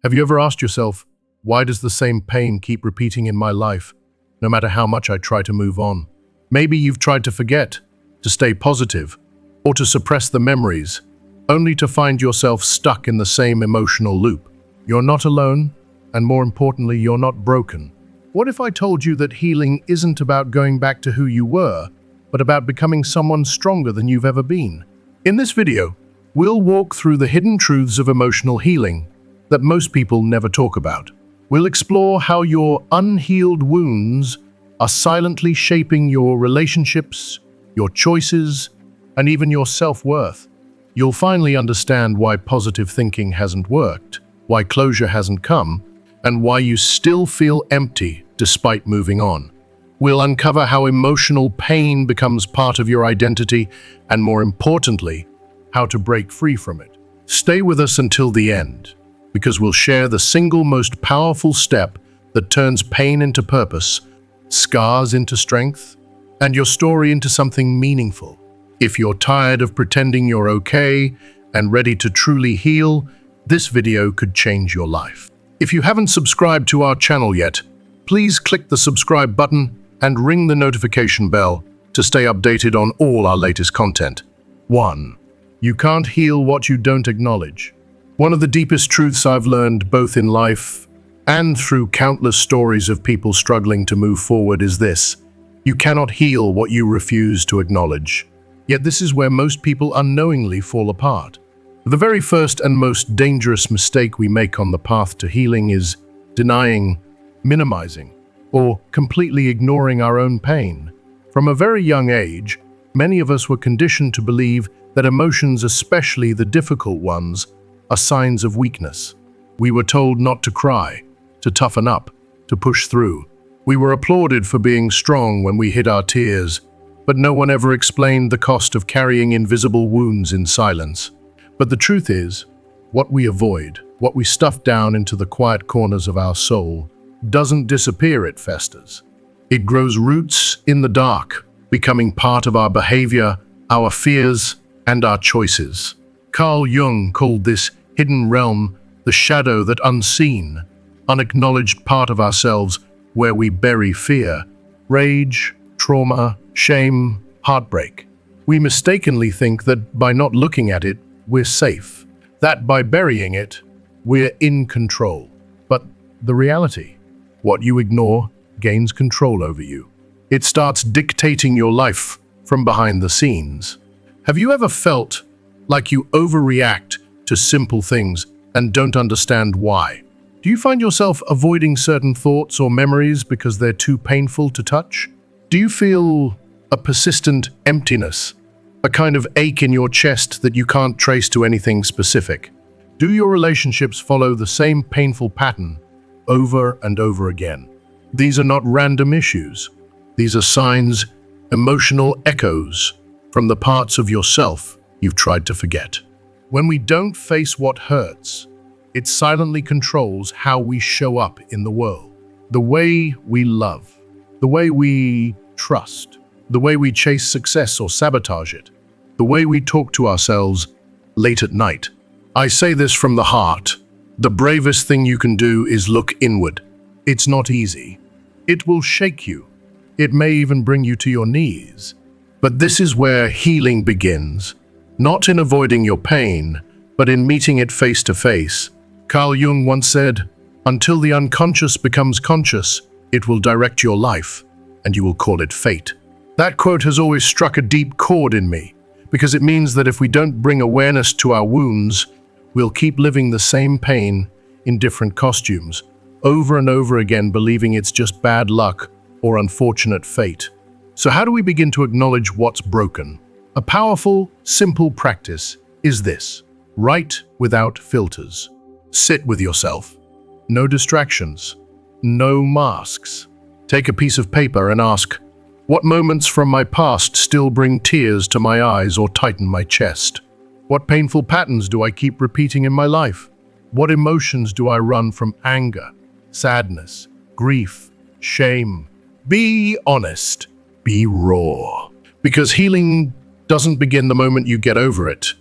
Have you ever asked yourself, why does the same pain keep repeating in my life, no matter how much I try to move on? Maybe you've tried to forget, to stay positive, or to suppress the memories, only to find yourself stuck in the same emotional loop. You're not alone, and more importantly, you're not broken. What if I told you that healing isn't about going back to who you were, but about becoming someone stronger than you've ever been? In this video, we'll walk through the hidden truths of emotional healing that most people never talk about. We'll explore how your unhealed wounds are silently shaping your relationships, your choices, and even your self-worth. You'll finally understand why positive thinking hasn't worked, why closure hasn't come, and why you still feel empty despite moving on. We'll uncover how emotional pain becomes part of your identity, and more importantly, how to break free from it. Stay with us until the end, because we'll share the single most powerful step that turns pain into purpose, scars into strength, and your story into something meaningful. If you're tired of pretending you're okay and ready to truly heal, this video could change your life. If you haven't subscribed to our channel yet, please click the subscribe button and ring the notification bell to stay updated on all our latest content. 1. You can't heal what you don't acknowledge. One of the deepest truths I've learned both in life and through countless stories of people struggling to move forward is this: you cannot heal what you refuse to acknowledge. Yet this is where most people unknowingly fall apart. The very first and most dangerous mistake we make on the path to healing is denying, minimizing, or completely ignoring our own pain. From a very young age, many of us were conditioned to believe that emotions, especially the difficult ones, are signs of weakness. We were told not to cry, to toughen up, to push through. We were applauded for being strong when we hid our tears, but no one ever explained the cost of carrying invisible wounds in silence. But the truth is, what we avoid, what we stuff down into the quiet corners of our soul, doesn't disappear, it festers. It grows roots in the dark, becoming part of our behavior, our fears, and our choices. Carl Jung called this hidden realm the shadow, that unseen, unacknowledged part of ourselves where we bury fear, rage, trauma, shame, heartbreak. We mistakenly think that by not looking at it, we're safe, that by burying it, we're in control. But the reality, what you ignore gains control over you. It starts dictating your life from behind the scenes. Have you ever felt like you overreact to simple things and don't understand why? Do you find yourself avoiding certain thoughts or memories because they're too painful to touch? Do you feel a persistent emptiness, a kind of ache in your chest that you can't trace to anything specific? Do your relationships follow the same painful pattern over and over again? These are not random issues. These are signs, emotional echoes from the parts of yourself you've tried to forget. When we don't face what hurts, it silently controls how we show up in the world. The way we love, the way we trust, the way we chase success or sabotage it, the way we talk to ourselves late at night. I say this from the heart. The bravest thing you can do is look inward. It's not easy. It will shake you. It may even bring you to your knees. But this is where healing begins. Not in avoiding your pain, but in meeting it face to face. Carl Jung once said, "Until the unconscious becomes conscious, it will direct your life, and you will call it fate." That quote has always struck a deep chord in me, because it means that if we don't bring awareness to our wounds, we'll keep living the same pain in different costumes, over and over again, believing it's just bad luck or unfortunate fate. So how do we begin to acknowledge what's broken? A powerful, simple practice is this: write without filters. Sit with yourself. No distractions. No masks. Take a piece of paper and ask, what moments from my past still bring tears to my eyes or tighten my chest? What painful patterns do I keep repeating in my life? What emotions do I run from anger, sadness, grief, shame? Be honest. Be raw. Because healing doesn't begin the moment you get over it.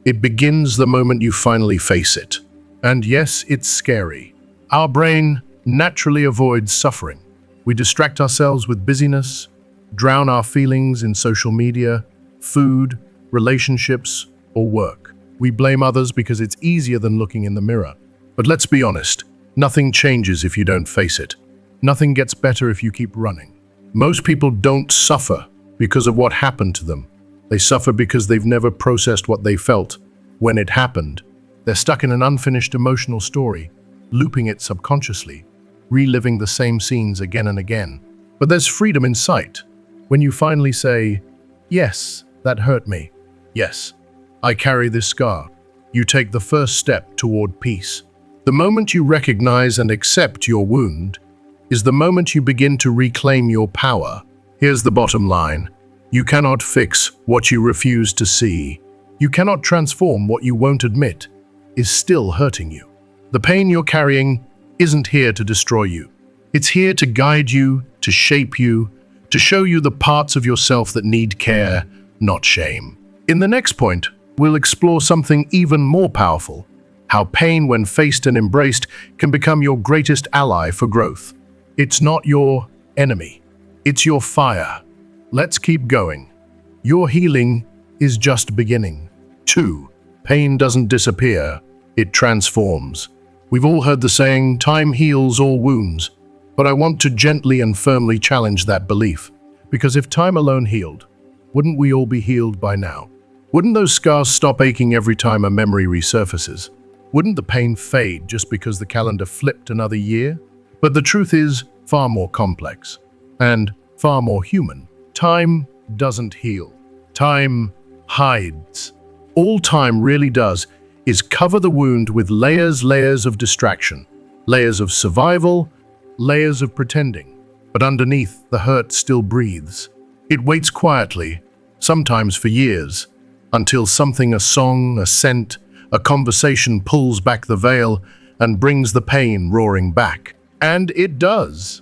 It begins the moment you finally face it. And yes, it's scary. Our brain naturally avoids suffering. We distract ourselves with busyness, drown our feelings in social media, food, relationships, or work. We blame others because it's easier than looking in the mirror. But let's be honest, nothing changes if you don't face it. Nothing gets better if you keep running. Most people don't suffer because of what happened to them. They suffer because they've never processed what they felt when it happened. They're stuck in an unfinished emotional story, looping it subconsciously, reliving the same scenes again and again. But there's freedom in sight. When you finally say, yes, that hurt me. Yes, I carry this scar. You take the first step toward peace. The moment you recognize and accept your wound is the moment you begin to reclaim your power. Here's the bottom line. You cannot fix what you refuse to see. You cannot transform what you won't admit is still hurting you. The pain you're carrying isn't here to destroy you. It's here to guide you, to shape you, to show you the parts of yourself that need care, not shame. In the next point, we'll explore something even more powerful: how pain, when faced and embraced, can become your greatest ally for growth. It's not your enemy. It's your fire. Let's keep going. Your healing is just beginning. 2. Pain doesn't disappear. It transforms. We've all heard the saying, time heals all wounds. But I want to gently and firmly challenge that belief. Because if time alone healed, wouldn't we all be healed by now? Wouldn't those scars stop aching every time a memory resurfaces? Wouldn't the pain fade just because the calendar flipped another year? But the truth is far more complex and far more human. Time doesn't heal. Time hides. All time really does is cover the wound with layers of distraction, layers of survival, layers of pretending. But underneath, the hurt still breathes. It waits quietly, sometimes for years, until something, a song, a scent, a conversation pulls back the veil and brings the pain roaring back. And it does.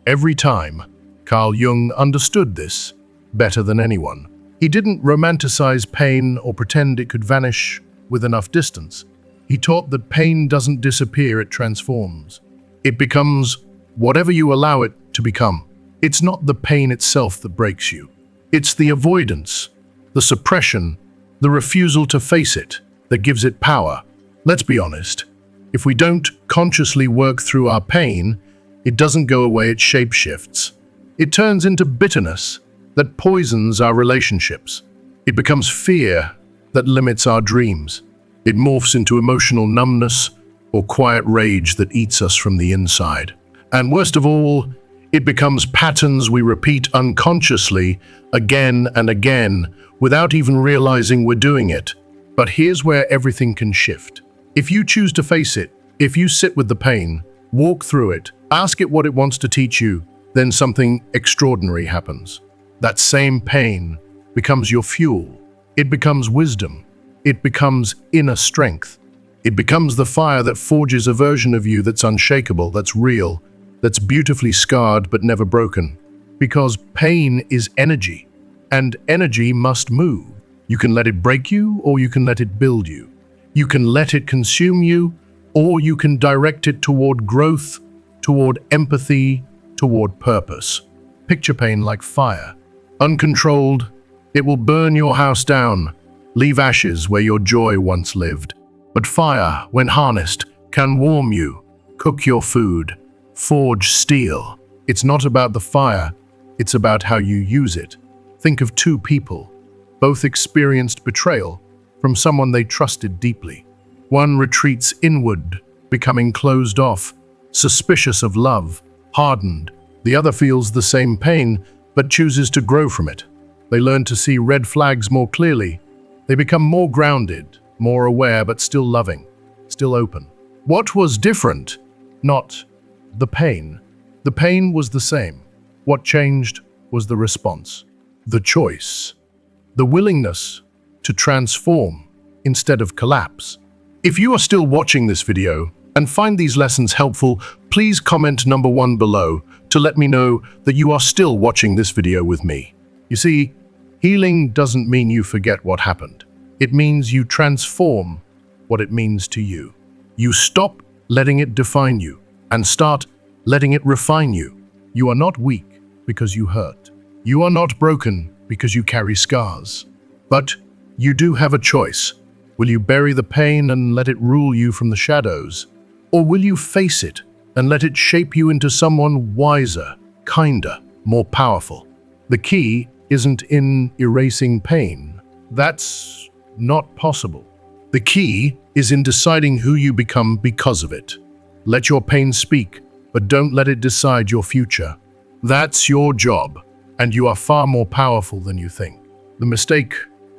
Every time. Carl Jung understood this better than anyone. He didn't romanticize pain or pretend it could vanish with enough distance. He taught that pain doesn't disappear, it transforms. It becomes whatever you allow it to become. It's not the pain itself that breaks you. It's the avoidance, the suppression, the refusal to face it that gives it power. Let's be honest. If we don't consciously work through our pain, it doesn't go away, it shapeshifts. It turns into bitterness that poisons our relationships. It becomes fear that limits our dreams. It morphs into emotional numbness or quiet rage that eats us from the inside. And worst of all, it becomes patterns we repeat unconsciously again and again without even realizing we're doing it. But here's where everything can shift. If you choose to face it, if you sit with the pain, walk through it, ask it what it wants to teach you, then something extraordinary happens. That same pain becomes your fuel. It becomes wisdom. It becomes inner strength. It becomes the fire that forges a version of you that's unshakable, that's real, that's beautifully scarred but never broken. Because pain is energy, and energy must move. You can let it break you, or you can let it build you. You can let it consume you, or you can direct it toward growth, toward empathy, toward purpose. Picture pain like fire. Uncontrolled, it will burn your house down, leave ashes where your joy once lived. But fire, when harnessed, can warm you, cook your food, forge steel. It's not about the fire, it's about how you use it. Think of two people. Both experienced betrayal from someone they trusted deeply. One retreats inward, becoming closed off, suspicious of love, hardened. The other feels the same pain, but chooses to grow from it. They learn to see red flags more clearly. They become more grounded, more aware, but still loving, still open. What was different? Not the pain. The pain was the same. What changed was the response, the choice, the willingness to transform instead of collapse. If you are still watching this video and find these lessons helpful, please comment number 1 below to let me know that you are still watching this video with me. You see, healing doesn't mean you forget what happened. It means you transform what it means to you. You stop letting it define you and start letting it refine you. You are not weak because you hurt. You are not broken because you carry scars. But you do have a choice. Will you bury the pain and let it rule you from the shadows? Or will you face it and let it shape you into someone wiser, kinder, more powerful? The key isn't in erasing pain. That's not possible. The key is in deciding who you become because of it. Let your pain speak, but don't let it decide your future. That's your job, and you are far more powerful than you think. The mistake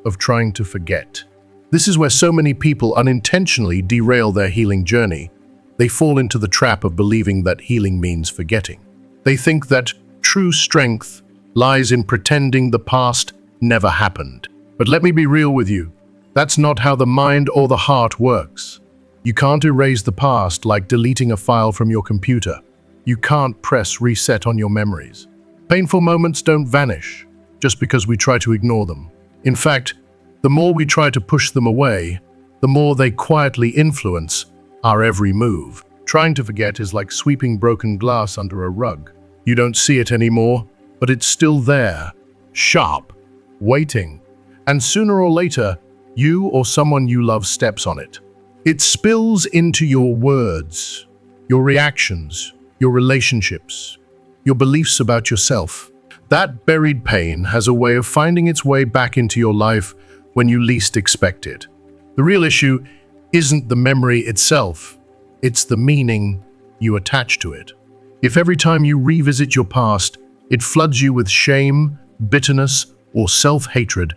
of trying to forget. This is where so many people unintentionally derail their healing journey. They fall into the trap of believing that healing means forgetting. They think that true strength lies in pretending the past never happened. But let me be real with you. That's not how the mind or the heart works. You can't erase the past like deleting a file from your computer. You can't press reset on your memories. Painful moments don't vanish just because we try to ignore them. In fact, the more we try to push them away, the more they quietly influence our every move. Trying to forget is like sweeping broken glass under a rug. You don't see it anymore, but it's still there, sharp, waiting. And sooner or later, you or someone you love steps on it. It spills into your words, your reactions, your relationships, your beliefs about yourself. That buried pain has a way of finding its way back into your life when you least expect it. The real issue isn't the memory itself, it's the meaning you attach to it. If every time you revisit your past, it floods you with shame, bitterness, or self-hatred,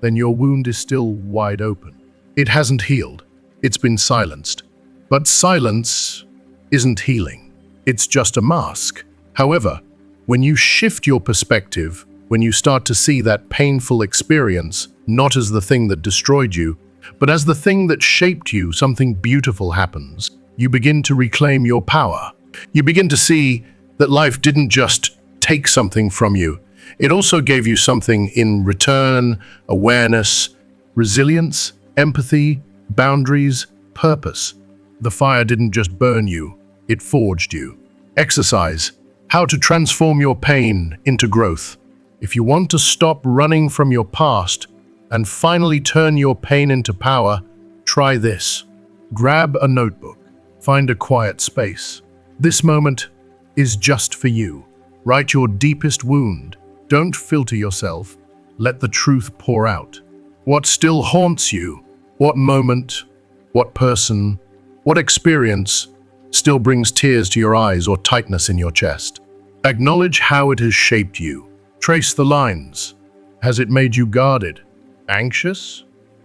then your wound is still wide open. It hasn't healed. It's been silenced. But silence isn't healing. It's just a mask. However, when you shift your perspective, when you start to see that painful experience not as the thing that destroyed you, but as the thing that shaped you, something beautiful happens. You begin to reclaim your power. You begin to see that life didn't just take something from you. It also gave you something in return: awareness, resilience, empathy, boundaries, purpose. The fire didn't just burn you, it forged you. Exercise: how to transform your pain into growth. If you want to stop running from your past and finally turn your pain into power, try this. Grab a notebook. Find a quiet space. This moment is just for you. Write your deepest wound. Don't filter yourself. Let the truth pour out. What still haunts you? What moment, what person, what experience still brings tears to your eyes or tightness in your chest? Acknowledge how it has shaped you. Trace the lines. Has it made you guarded, anxious,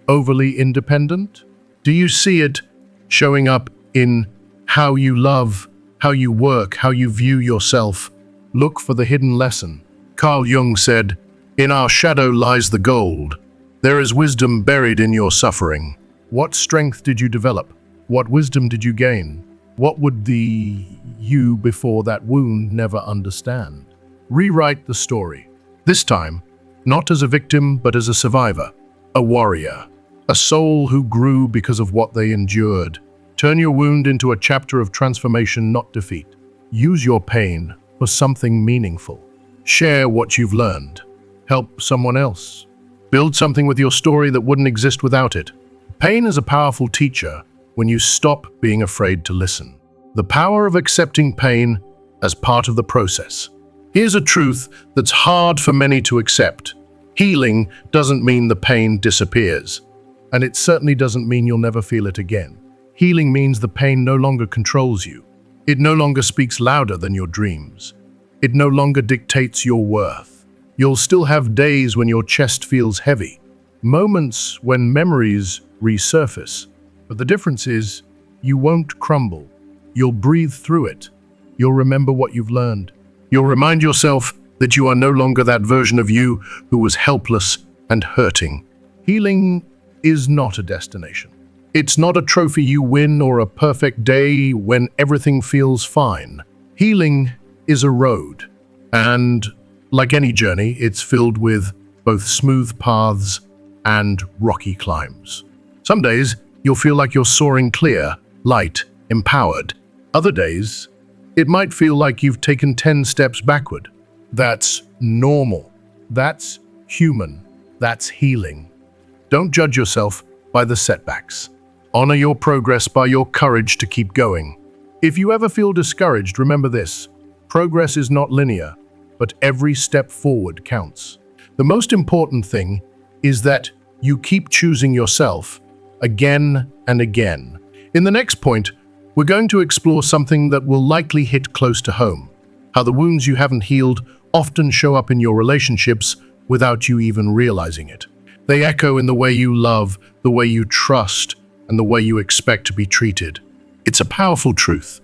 overly independent? Do you see it showing up in how you love, how you work, how you view yourself? Look for the hidden lesson. Carl Jung said, "In our shadow lies the gold. There is wisdom buried in your suffering." What strength did you develop? What wisdom did you gain? What would the you before that wound never understand? Rewrite the story. This time, not as a victim, but as a survivor, a warrior, a soul who grew because of what they endured. Turn your wound into a chapter of transformation, not defeat. Use your pain for something meaningful. Share what you've learned. Help someone else. Build something with your story that wouldn't exist without it. Pain is a powerful teacher when you stop being afraid to listen. The power of accepting pain as part of the process. Here's a truth that's hard for many to accept. Healing doesn't mean the pain disappears, and it certainly doesn't mean you'll never feel it again. Healing means the pain no longer controls you. It no longer speaks louder than your dreams. It no longer dictates your worth. You'll still have days when your chest feels heavy, moments when memories resurface, but the difference is you won't crumble. You'll breathe through it. You'll remember what you've learned. You'll remind yourself that you are no longer that version of you who was helpless and hurting. Healing is not a destination. It's not a trophy you win or a perfect day when everything feels fine. Healing is a road, and like any journey, it's filled with both smooth paths and rocky climbs. Some days, you'll feel like you're soaring clear, light, empowered. Other days, it might feel like you've taken 10 steps backward. That's normal. That's human. That's healing. Don't judge yourself by the setbacks. Honor your progress by your courage to keep going. If you ever feel discouraged, remember this: progress is not linear, but every step forward counts. The most important thing is that you keep choosing yourself again and again. In the next point, we're going to explore something that will likely hit close to home: how the wounds you haven't healed often show up in your relationships without you even realizing it. They echo in the way you love, the way you trust, and the way you expect to be treated. It's a powerful truth,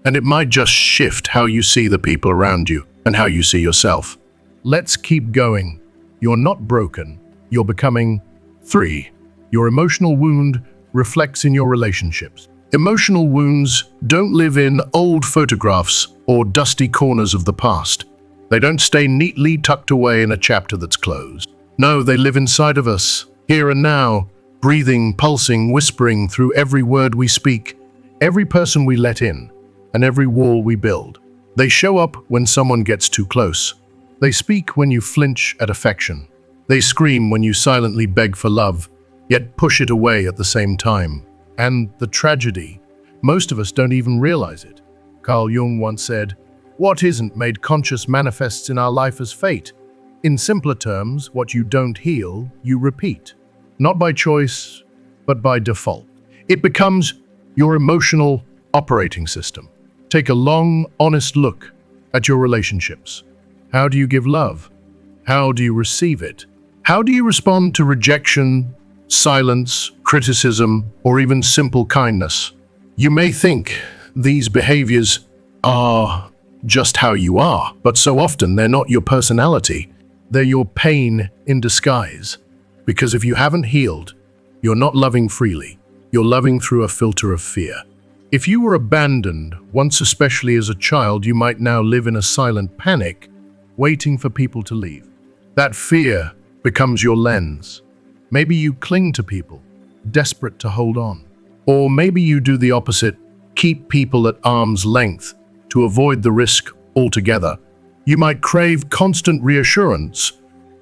and it might just shift how you see the people around you and how you see yourself. Let's keep going. You're not broken, you're becoming. 3. Your emotional wound reflects in your relationships. Emotional wounds don't live in old photographs or dusty corners of the past. They don't stay neatly tucked away in a chapter that's closed. No, they live inside of us, here and now, breathing, pulsing, whispering through every word we speak, every person we let in, and every wall we build. They show up when someone gets too close. They speak when you flinch at affection. They scream when you silently beg for love, yet push it away at the same time. And the tragedy, most of us don't even realize it. Carl Jung once said, "What isn't made conscious manifests in our life as fate." In simpler terms, what you don't heal, you repeat. Not by choice, but by default. It becomes your emotional operating system. Take a long, honest look at your relationships. How do you give love? How do you receive it? How do you respond to rejection, silence, criticism, or even simple kindness? You may think these behaviors are just how you are, but so often they're not your personality. They're your pain in disguise. Because if you haven't healed, you're not loving freely. You're loving through a filter of fear. If you were abandoned, once especially as a child, you might now live in a silent panic, waiting for people to leave. That fear becomes your lens. Maybe you cling to people, desperate to hold on. Or maybe you do the opposite, keep people at arm's length to avoid the risk altogether. You might crave constant reassurance,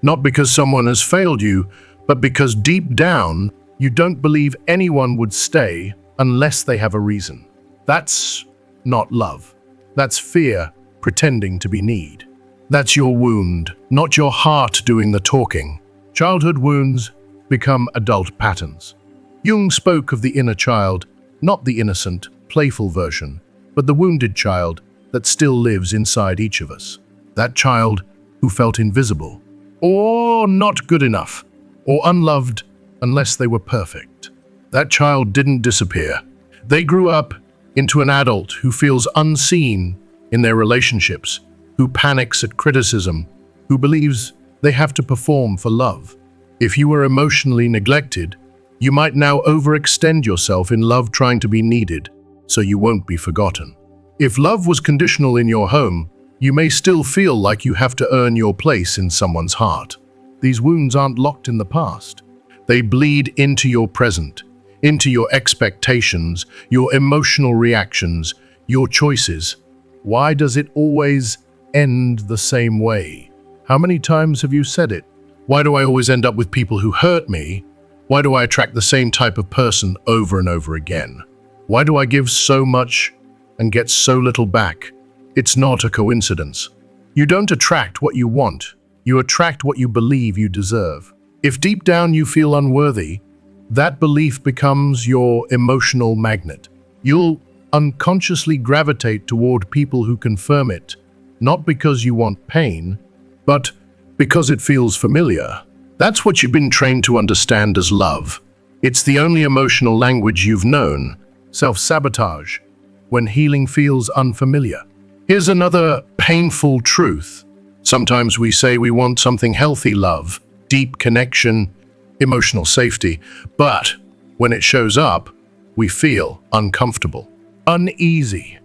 not because someone has failed you, but because deep down, you don't believe anyone would stay unless they have a reason. That's not love. That's fear pretending to be need. That's your wound, not your heart doing the talking. Childhood wounds become adult patterns. Jung spoke of the inner child, not the innocent, playful version, but the wounded child that still lives inside each of us. That child who felt invisible, or not good enough, or unloved unless they were perfect. That child didn't disappear. They grew up into an adult who feels unseen in their relationships, who panics at criticism, who believes they have to perform for love. If you were emotionally neglected, you might now overextend yourself in love trying to be needed, so you won't be forgotten. If love was conditional in your home, you may still feel like you have to earn your place in someone's heart. These wounds aren't locked in the past. They bleed into your present, into your expectations, your emotional reactions, your choices. Why does it always end the same way? How many times have you said it? Why do I always end up with people who hurt me? Why do I attract the same type of person over and over again? Why do I give so much and get so little back? It's not a coincidence. You don't attract what you want. You attract what you believe you deserve. If deep down you feel unworthy, that belief becomes your emotional magnet. You'll unconsciously gravitate toward people who confirm it, not because you want pain, but because it feels familiar. That's what you've been trained to understand as love. It's the only emotional language you've known. Self-sabotage, when healing feels unfamiliar. Here's another painful truth. Sometimes we say we want something healthy: love, deep connection, emotional safety. But when it shows up, we feel uncomfortable, uneasy,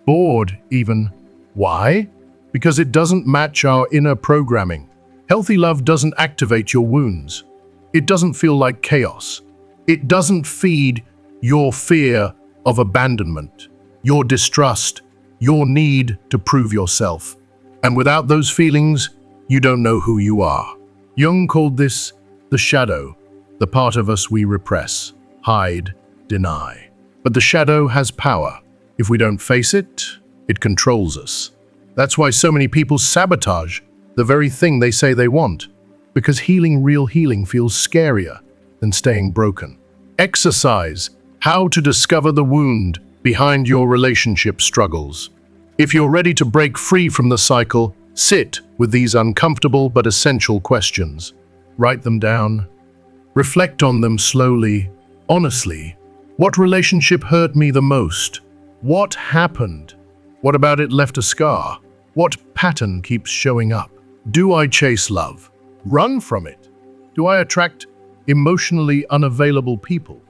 bored even. Why? Because it doesn't match our inner programming. Healthy love doesn't activate your wounds. It doesn't feel like chaos. It doesn't feed your fear of abandonment, your distrust, your need to prove yourself. And without those feelings, you don't know who you are. Jung called this the shadow, the part of us we repress, hide, deny. But the shadow has power. If we don't face it, it controls us. That's why so many people sabotage the very thing they say they want, because real healing feels scarier than staying broken. Exercise how to discover the wound behind your relationship struggles. If you're ready to break free from the cycle, sit with these uncomfortable but essential questions. Write them down. Reflect on them slowly, honestly. What relationship hurt me the most? What happened? What about it left a scar? What pattern keeps showing up? Do I chase love? Run from it? Do I attract emotionally unavailable people?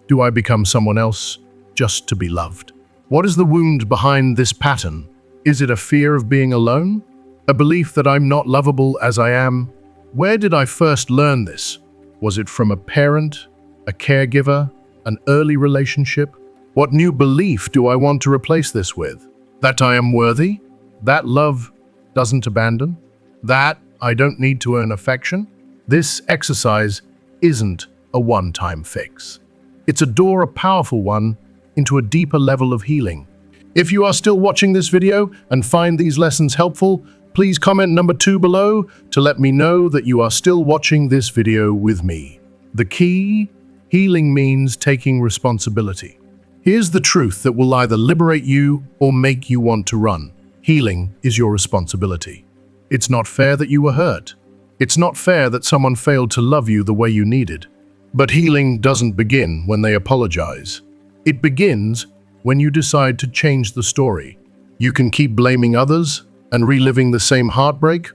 Do I become someone else just to be loved? What is the wound behind this pattern? Is it a fear of being alone? A belief that I'm not lovable as I am? Where did I first learn this? Was it from a parent, a caregiver, an early relationship? What new belief do I want to replace this with? That I am worthy? That love doesn't abandon? That I don't need to earn affection? This exercise isn't a one-time fix. It's a powerful one, into a deeper level of healing. If you are still watching this video and find these lessons helpful, please comment number 2 below to let me know that you are still watching this video with me. The key, healing means taking responsibility. Here's the truth that will either liberate you or make you want to run. Healing is your responsibility. It's not fair that you were hurt. It's not fair that someone failed to love you the way you needed. But healing doesn't begin when they apologize. It begins when you decide to change the story. You can keep blaming others and reliving the same heartbreak,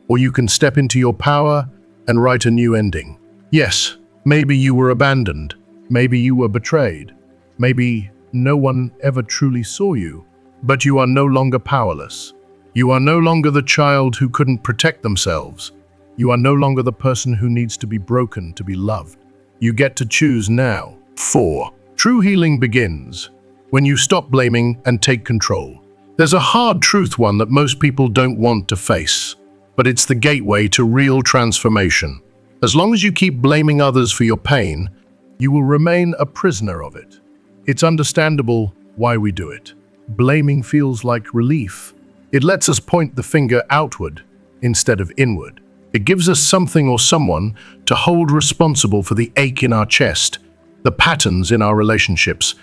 or you can step into your power and write a new ending. Yes, maybe you were abandoned. Maybe you were betrayed. Maybe no one ever truly saw you. But you are no longer powerless. You are no longer the child who couldn't protect themselves. You are no longer the person who needs to be broken to be loved. You get to choose now. 4. True healing begins when you stop blaming and take control. There's a hard truth one that most people don't want to face, but it's the gateway to real transformation. As long as you keep blaming others for your pain, you will remain a prisoner of it. It's understandable why we do it. Blaming feels like relief. It lets us point the finger outward instead of inward. It gives us something or someone to hold responsible for the ache in our chest, the patterns in our relationships,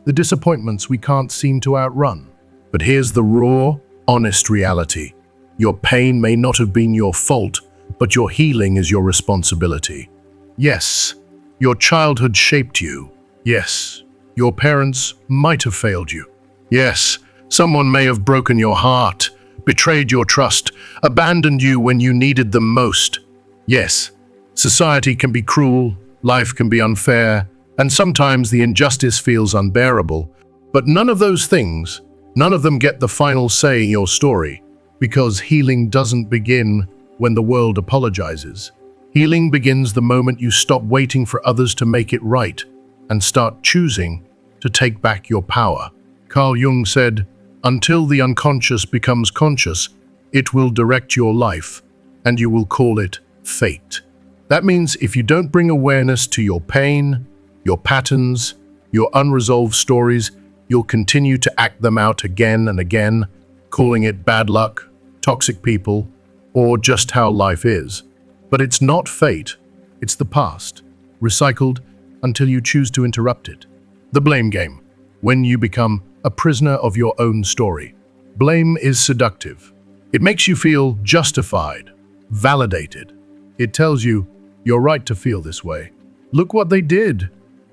the disappointments we can't seem to outrun. But here's the raw, honest reality. Your pain may not have been your fault, but your healing is your responsibility. Yes, your childhood shaped you. Yes, your parents might have failed you. Yes, someone may have broken your heart, betrayed your trust, abandoned you when you needed them most. Yes, society can be cruel, life can be unfair, and sometimes the injustice feels unbearable. But none of those things, none of them get the final say in your story, because healing doesn't begin when the world apologizes. Healing begins the moment you stop waiting for others to make it right and start choosing to take back your power. Carl Jung said, "Until the unconscious becomes conscious, it will direct your life, and you will call it fate." That means if you don't bring awareness to your pain, your patterns, your unresolved stories, you'll continue to act them out again and again, calling it bad luck, toxic people, or just how life is. But it's not fate, it's the past, recycled until you choose to interrupt it. The blame game, when you become a prisoner of your own story. Blame is seductive. It makes you feel justified, validated. It tells you, you're right to feel this way. Look what they did.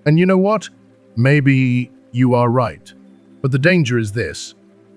And you know what? Maybe you are right. But the danger is this.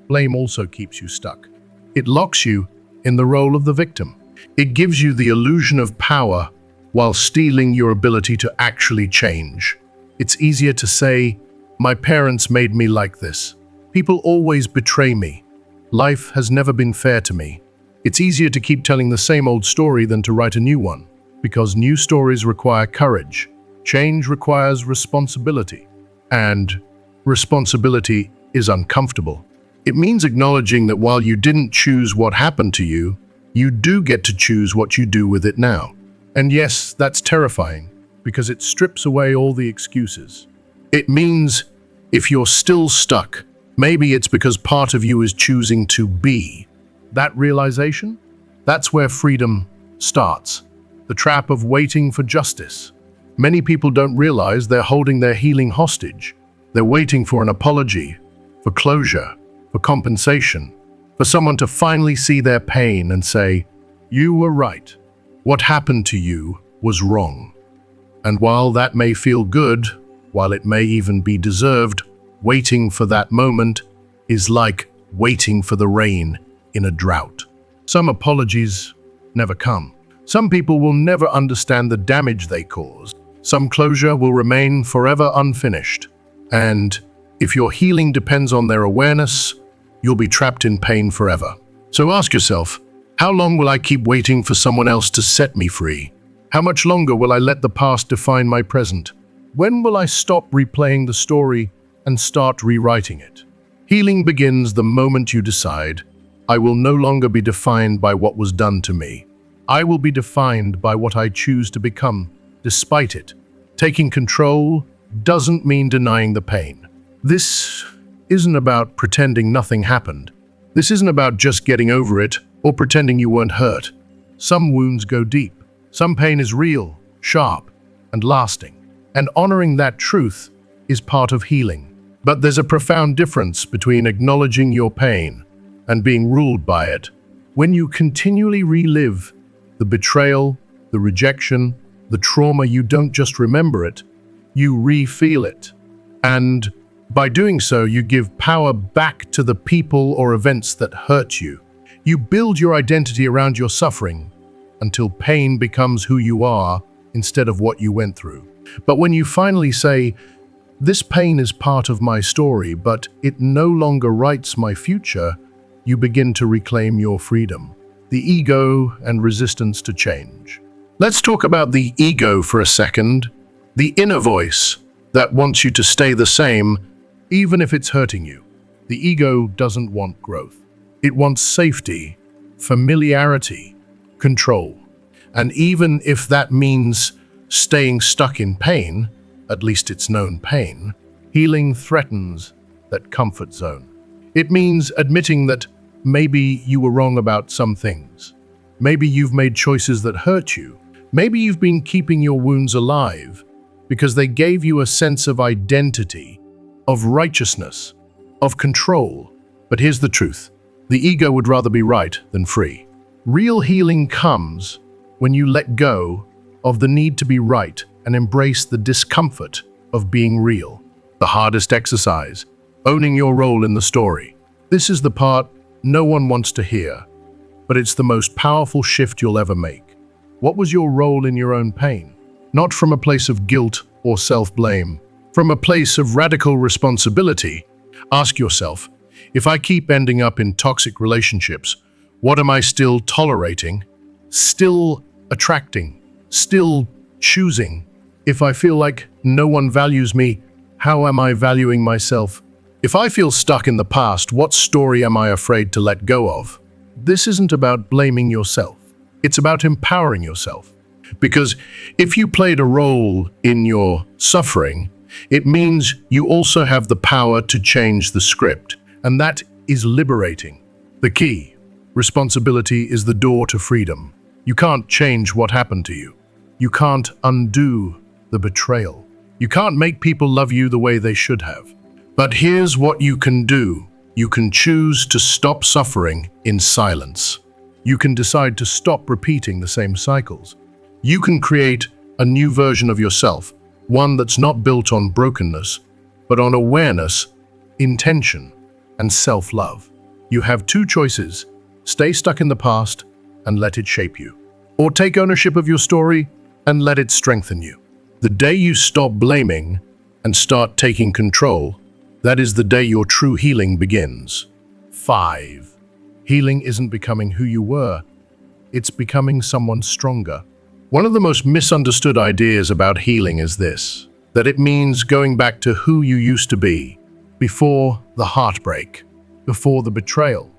Blame also keeps you stuck. It locks you in the role of the victim. It gives you the illusion of power while stealing your ability to actually change. It's easier to say, "My parents made me like this. People always betray me. Life has never been fair to me." It's easier to keep telling the same old story than to write a new one, because new stories require courage. Change requires responsibility. And responsibility is uncomfortable. It means acknowledging that while you didn't choose what happened to you, you do get to choose what you do with it now. And yes, that's terrifying, because it strips away all the excuses. It means if you're still stuck, maybe it's because part of you is choosing to be. That realization? That's where freedom starts. The trap of waiting for justice. Many people don't realize they're holding their healing hostage. They're waiting for an apology, for closure, for compensation, for someone to finally see their pain and say, "You were right. What happened to you was wrong." And while that may feel good, while it may even be deserved, waiting for that moment is like waiting for the rain in a drought. Some apologies never come. Some people will never understand the damage they caused. Some closure will remain forever unfinished. And if your healing depends on their awareness, you'll be trapped in pain forever. So ask yourself, how long will I keep waiting for someone else to set me free? How much longer will I let the past define my present? When will I stop replaying the story and start rewriting it? Healing begins the moment you decide, I will no longer be defined by what was done to me. I will be defined by what I choose to become, despite it. Taking control doesn't mean denying the pain. This isn't about pretending nothing happened. This isn't about just getting over it or pretending you weren't hurt. Some wounds go deep. Some pain is real, sharp, and lasting. And honoring that truth is part of healing. But there's a profound difference between acknowledging your pain and being ruled by it. When you continually relive the betrayal, the rejection, the trauma, you don't just remember it, you re-feel it. And by doing so, you give power back to the people or events that hurt you. You build your identity around your suffering until pain becomes who you are instead of what you went through. But when you finally say, this pain is part of my story, but it no longer writes my future, you begin to reclaim your freedom, the ego and resistance to change. Let's talk about the ego for a second, the inner voice that wants you to stay the same, even if it's hurting you. The ego doesn't want growth. It wants safety, familiarity, control. And even if that means staying stuck in pain, at least it's known pain, healing threatens that comfort zone. It means admitting that maybe you were wrong about some things. Maybe you've made choices that hurt you. Maybe you've been keeping your wounds alive because they gave you a sense of identity, of righteousness, of control. But here's the truth. The ego would rather be right than free. Real healing comes when you let go of the need to be right and embrace the discomfort of being real. The hardest exercise, owning your role in the story. This is the part no one wants to hear, but it's the most powerful shift you'll ever make. What was your role in your own pain? Not from a place of guilt or self-blame, from a place of radical responsibility. Ask yourself, if I keep ending up in toxic relationships, what am I still tolerating, still attracting, still choosing? If I feel like no one values me, how am I valuing myself? If I feel stuck in the past, what story am I afraid to let go of? This isn't about blaming yourself. It's about empowering yourself. Because if you played a role in your suffering, it means you also have the power to change the script. And that is liberating. The key, responsibility, is the door to freedom. You can't change what happened to you. You can't undo the betrayal. You can't make people love you the way they should have. But here's what you can do. You can choose to stop suffering in silence. You can decide to stop repeating the same cycles. You can create a new version of yourself, one that's not built on brokenness, but on awareness, intention, and self-love. You have two choices: stay stuck in the past and let it shape you, or take ownership of your story and let it strengthen you. The day you stop blaming and start taking control, that is the day your true healing begins. 5. Healing isn't becoming who you were, it's becoming someone stronger. One of the most misunderstood ideas about healing is this, that it means going back to who you used to be, before the heartbreak, before the betrayal,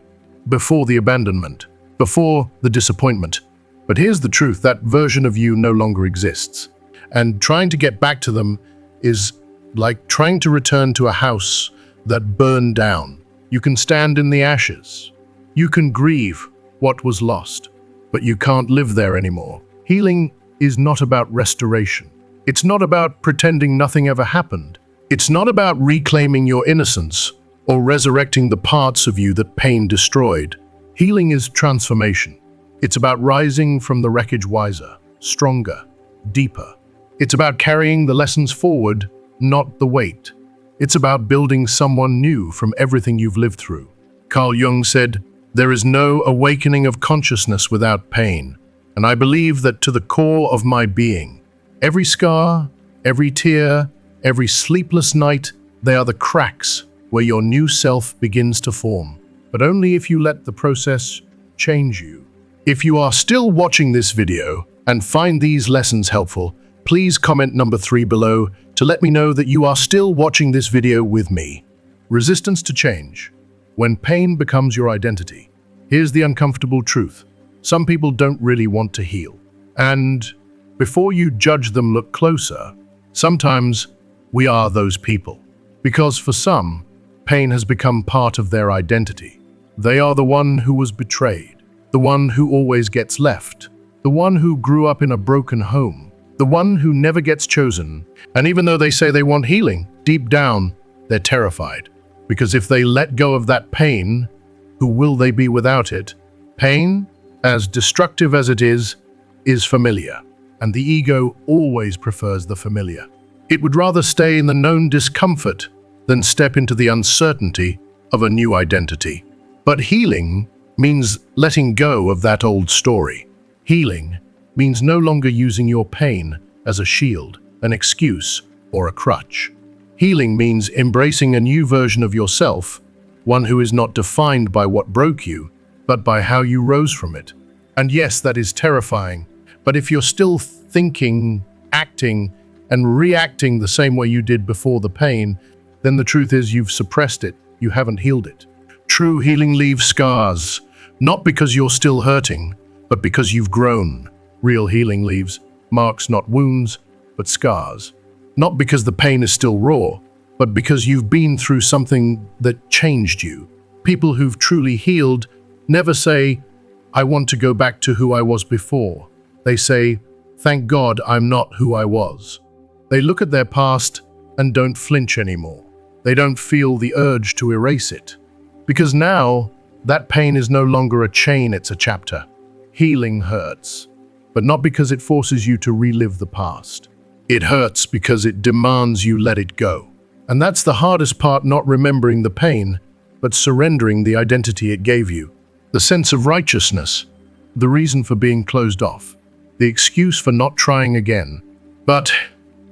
before the abandonment, before the disappointment. But here's the truth, that version of you no longer exists. And trying to get back to them is like trying to return to a house that burned down. You can stand in the ashes. You can grieve what was lost, but you can't live there anymore. Healing is not about restoration. It's not about pretending nothing ever happened. It's not about reclaiming your innocence or resurrecting the parts of you that pain destroyed. Healing is transformation. It's about rising from the wreckage wiser, stronger, deeper. It's about carrying the lessons forward, not the weight. It's about building someone new from everything you've lived through. Carl Jung said, "There is no awakening of consciousness without pain." And I believe that to the core of my being, every scar, every tear, every sleepless night, they are the cracks where your new self begins to form. But only if you let the process change you. If you are still watching this video and find these lessons helpful, please comment number 3 below to let me know that you are still watching this video with me. Resistance to change. When pain becomes your identity. Here's the uncomfortable truth. Some people don't really want to heal. And before you judge them, look closer. Sometimes we are those people. Because for some, pain has become part of their identity. They are the one who was betrayed, the one who always gets left, the one who grew up in a broken home, the one who never gets chosen. And even though they say they want healing, deep down, they're terrified. Because if they let go of that pain, who will they be without it? Pain, as destructive as it is familiar. And the ego always prefers the familiar. It would rather stay in the known discomfort than step into the uncertainty of a new identity. But healing means letting go of that old story. Healing means no longer using your pain as a shield, an excuse, or a crutch. Healing means embracing a new version of yourself, one who is not defined by what broke you, but by how you rose from it. And yes, that is terrifying, but if you're still thinking, acting, and reacting the same way you did before the pain, then the truth is you've suppressed it, you haven't healed it. True healing leaves scars, not because you're still hurting, but because you've grown. Real healing leaves marks, not wounds, but scars. Not because the pain is still raw, but because you've been through something that changed you. People who've truly healed never say, "I want to go back to who I was before." They say, "Thank God I'm not who I was." They look at their past and don't flinch anymore. They don't feel the urge to erase it. Because now, that pain is no longer a chain, it's a chapter. Healing hurts, but not because it forces you to relive the past. It hurts because it demands you let it go. And that's the hardest part, not remembering the pain, but surrendering the identity it gave you. The sense of righteousness, the reason for being closed off, the excuse for not trying again. But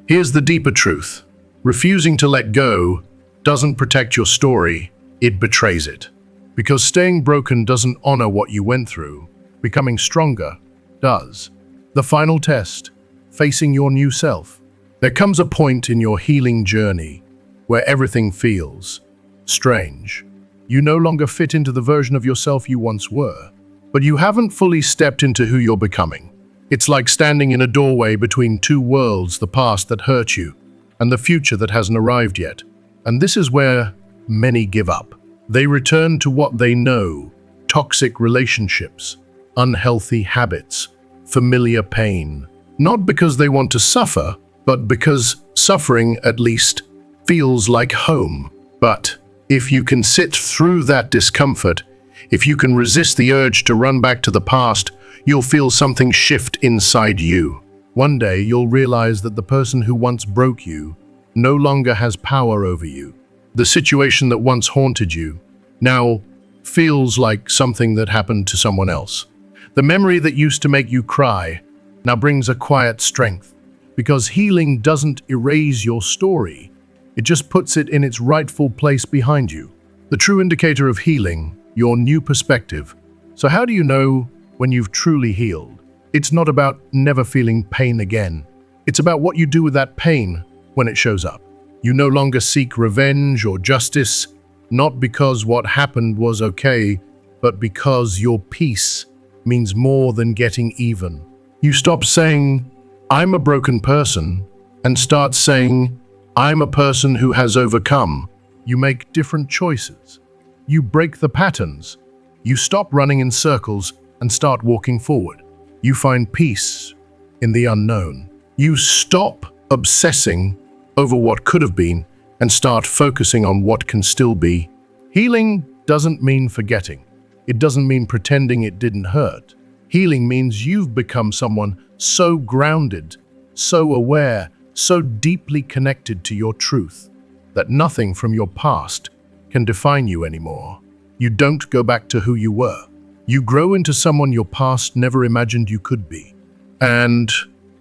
here's the deeper truth. Refusing to let go doesn't protect your story, it betrays it. Because staying broken doesn't honor what you went through. Becoming stronger does. The final test, facing your new self. There comes a point in your healing journey where everything feels strange. You no longer fit into the version of yourself you once were, but you haven't fully stepped into who you're becoming. It's like standing in a doorway between two worlds, the past that hurt you and the future that hasn't arrived yet. And this is where many give up. They return to what they know, toxic relationships, unhealthy habits, familiar pain. Not because they want to suffer, but because suffering, at least, feels like home. But if you can sit through that discomfort, if you can resist the urge to run back to the past, you'll feel something shift inside you. One day, you'll realize that the person who once broke you no longer has power over you. The situation that once haunted you now feels like something that happened to someone else. The memory that used to make you cry now brings a quiet strength, because healing doesn't erase your story. It just puts it in its rightful place behind you. The true indicator of healing, your new perspective. So how do you know when you've truly healed? It's not about never feeling pain again. It's about what you do with that pain when it shows up. You no longer seek revenge or justice, not because what happened was okay, but because your peace means more than getting even. You stop saying, "I'm a broken person," and start saying, "I'm a person who has overcome." You make different choices. You break the patterns. You stop running in circles and start walking forward. You find peace in the unknown. You stop obsessing over what could have been and start focusing on what can still be. Healing doesn't mean forgetting. It doesn't mean pretending it didn't hurt. Healing means you've become someone so grounded, so aware, so deeply connected to your truth that nothing from your past can define you anymore. You don't go back to who you were. You grow into someone your past never imagined you could be. And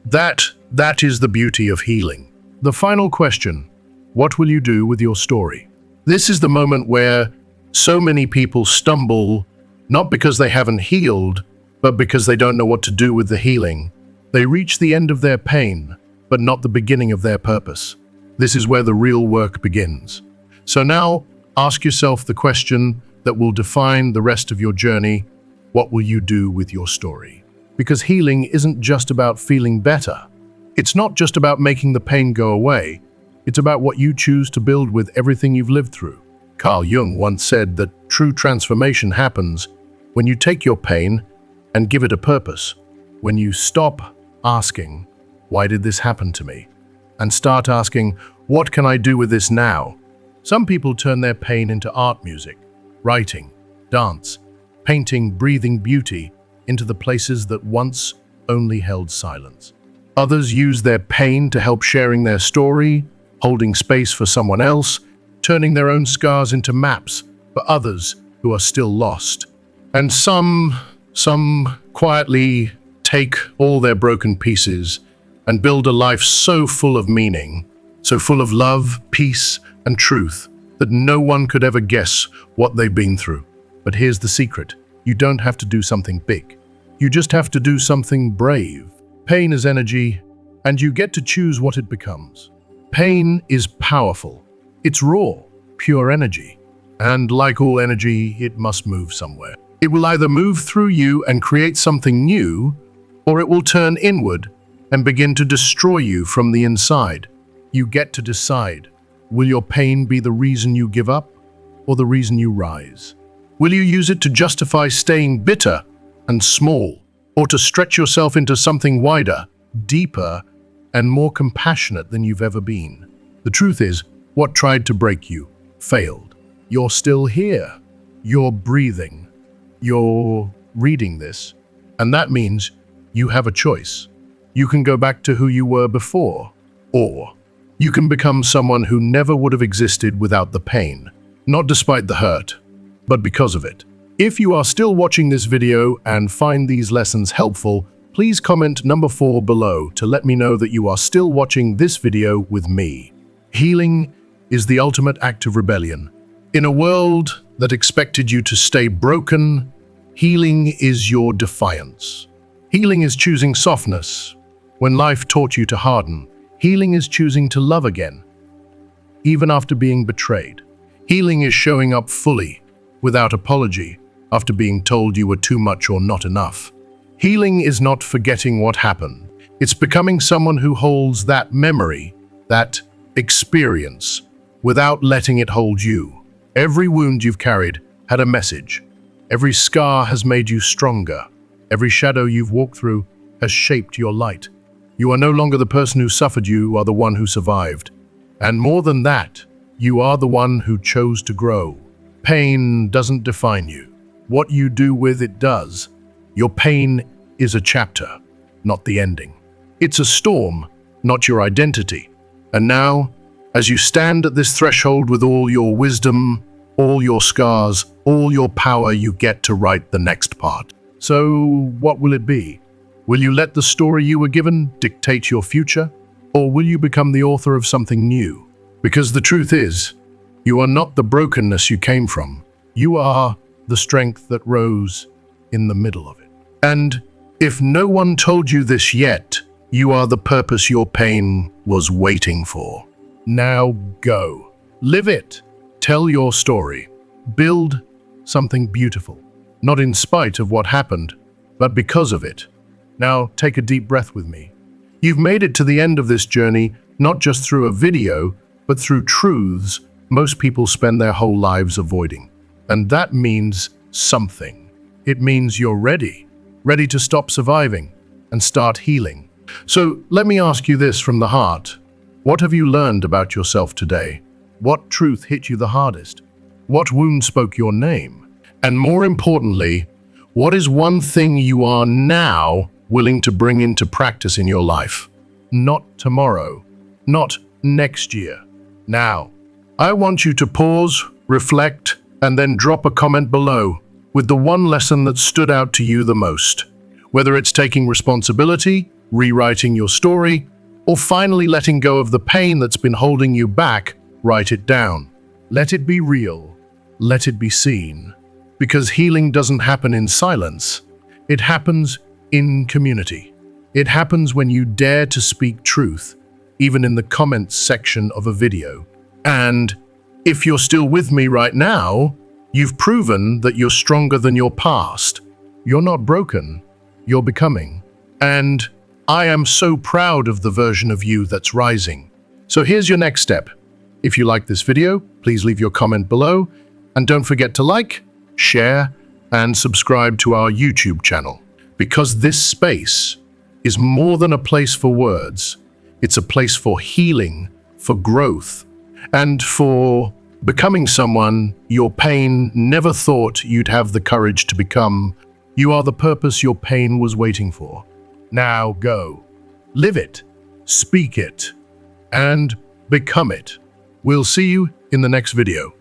that is the beauty of healing. The final question, what will you do with your story? This is the moment where so many people stumble, not because they haven't healed, but because they don't know what to do with the healing. They reach the end of their pain, but not the beginning of their purpose. This is where the real work begins. So now, ask yourself the question that will define the rest of your journey. What will you do with your story? Because healing isn't just about feeling better. It's not just about making the pain go away. It's about what you choose to build with everything you've lived through. Carl Jung once said that true transformation happens when you take your pain and give it a purpose. When you stop asking, "Why did this happen to me?" and start asking, "What can I do with this now?" Some people turn their pain into art music, writing, dance, painting, breathing beauty into the places that once only held silence. Others use their pain to help sharing their story, holding space for someone else, turning their own scars into maps for others who are still lost. And some quietly take all their broken pieces and build a life so full of meaning, so full of love, peace, and truth that no one could ever guess what they've been through. But here's the secret. You don't have to do something big. You just have to do something brave. Pain is energy, and you get to choose what it becomes. Pain is powerful. It's raw, pure energy. And like all energy, it must move somewhere. It will either move through you and create something new, or it will turn inward and begin to destroy you from the inside. You get to decide. Will your pain be the reason you give up, or the reason you rise? Will you use it to justify staying bitter and small, or to stretch yourself into something wider, deeper, and more compassionate than you've ever been? The truth is, what tried to break you failed. You're still here. You're breathing. You're reading this. And that means you have a choice. You can go back to who you were before, or you can become someone who never would have existed without the pain, not despite the hurt, but because of it. If you are still watching this video and find these lessons helpful, please comment number 4 below to let me know that you are still watching this video with me. Healing is the ultimate act of rebellion. In a world that expected you to stay broken, healing is your defiance. Healing is choosing softness. When life taught you to harden, healing is choosing to love again, even after being betrayed. Healing is showing up fully, without apology, after being told you were too much or not enough. Healing is not forgetting what happened. It's becoming someone who holds that memory, that experience, without letting it hold you. Every wound you've carried had a message. Every scar has made you stronger. Every shadow you've walked through has shaped your light. You are no longer the person who suffered, you are the one who survived. And more than that, you are the one who chose to grow. Pain doesn't define you. What you do with it does. Your pain is a chapter, not the ending. It's a storm, not your identity. And now, as you stand at this threshold with all your wisdom, all your scars, all your power, you get to write the next part. So, what will it be? Will you let the story you were given dictate your future? Or will you become the author of something new? Because the truth is, you are not the brokenness you came from. You are the strength that rose in the middle of it. And if no one told you this yet, you are the purpose your pain was waiting for. Now go. Live it. Tell your story. Build something beautiful. Not in spite of what happened, but because of it. Now take a deep breath with me. You've made it to the end of this journey, not just through a video, but through truths most people spend their whole lives avoiding. And that means something. It means you're ready to stop surviving and start healing. So let me ask you this from the heart. What have you learned about yourself today? What truth hit you the hardest? What wound spoke your name? And more importantly, what is one thing you are now willing to bring into practice in your life? Not tomorrow, not next year. Now, I want you to pause, reflect, and then drop a comment below with the one lesson that stood out to you the most. Whether it's taking responsibility, rewriting your story, or finally letting go of the pain that's been holding you back, write it down. Let it be real. Let it be seen. Because healing doesn't happen in silence. It happens in community. It happens when you dare to speak truth, even in the comments section of a video. And if you're still with me right now, you've proven that you're stronger than your past. You're not broken. You're becoming. And I am so proud of the version of you that's rising. So here's your next step. If you like this video, please leave your comment below. And don't forget to like, share, and subscribe to our YouTube channel. Because this space is more than a place for words. It's a place for healing, for growth, and for becoming someone your pain never thought you'd have the courage to become. You are the purpose your pain was waiting for. Now go. Live it, speak it, and become it. We'll see you in the next video.